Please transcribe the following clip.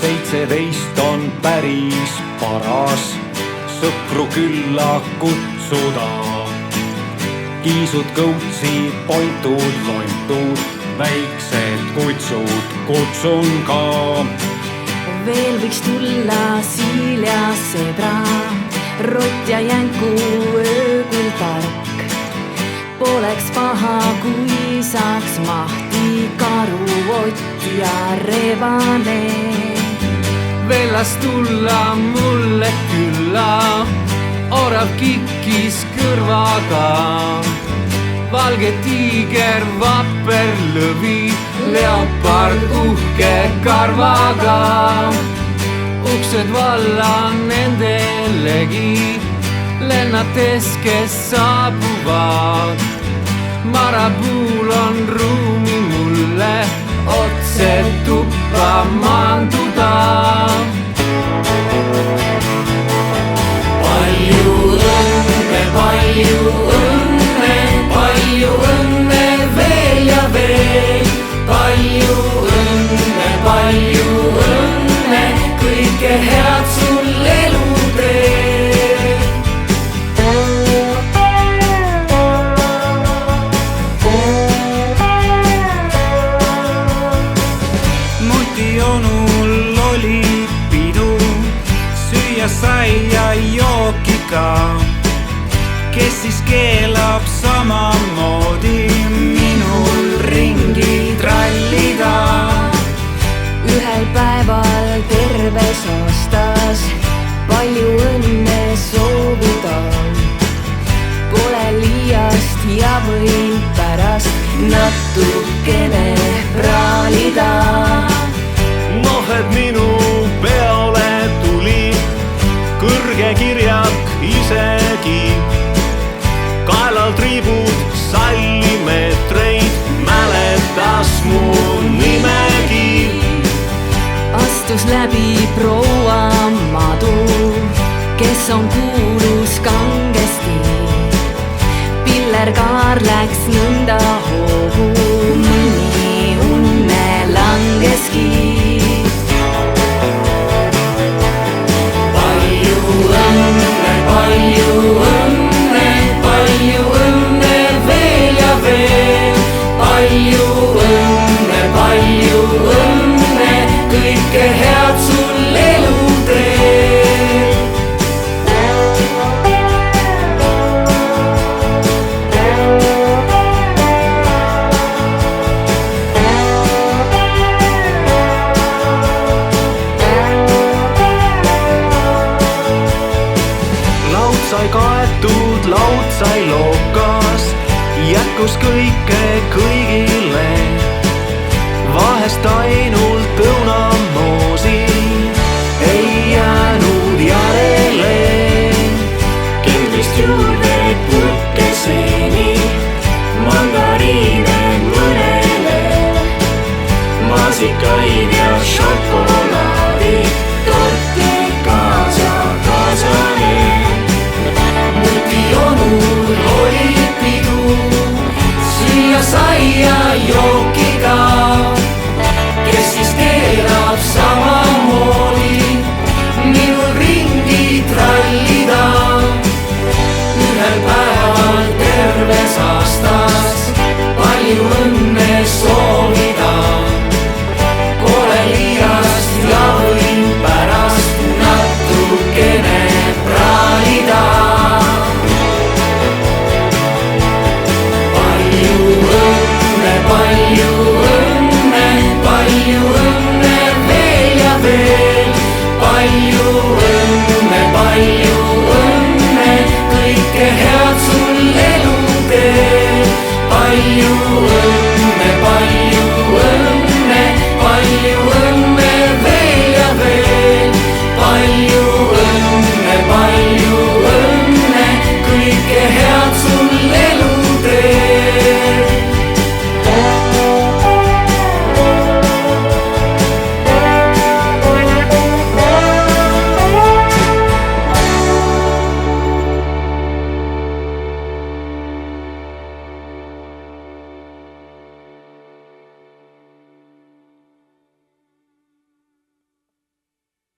17 on päris paras sõpru külla kutsuda. Kiisud, kõutsid, pontud, lontud, väiksed kutsud kutsun ka. Veel võiks tulla siil ja sebra, rott ja jänku ööküll tark. Poleks paha, kui saaks mahti karuott ja rebane. Veel las tulla mulle külla, orav kikkis kõrvaga. Valge tiiger, vapper lõvi, leopard uhke karvaga. Uksed valla nendelegi, lennates, kes saabuvad. Marabuul on ruumi mulle otse tuppa maanduda. Palju õnne, palju õnne, palju õnne veel ja veel. Palju õnne, kõike head sul eluteel. Muti onul oli pidu, süüa sai ja jooki ka. Kes siis keelab samamoodi minul ringi trallida? Ühel päeval terves aastas palju õnne soovida. Pole liiast ja võin pärast natukene praalida. Nohed minu peole tuli, kõrge kirjak isegi. Kaelal triibud sallimeetreid, mäletas mu nimegi. Astus läbi proua Madu, kes on kuulus kangesti. Pillerkaar läks nõnda hoogu, mõni unne langeski. Palju õnne, palju õnne, palju õnne veel ja veel. Palju õnne, kõike head sul eluteel. Laud sai kaetud, laud sai lookas, jätkus kõike kõigile. Vahest ainult õunamoosi ei jäänud järele. Kendrist juurde purkeseni, mandariine mõnele. Maasikaid ja šokolaadi, torti kaasane. Muti onul oli pidu, süüa sai ja jooki ka. Kes siis keelab samamoodi minul ringi trallida. Ühel päeval terves aastas palju õnne soovida. Pole liiast ja võin pärast natukene praalida. Palju õnne, palju õnne, palju õnne veel ja veel. Palju õnne, kõike head sul eluteel. Palju õnne.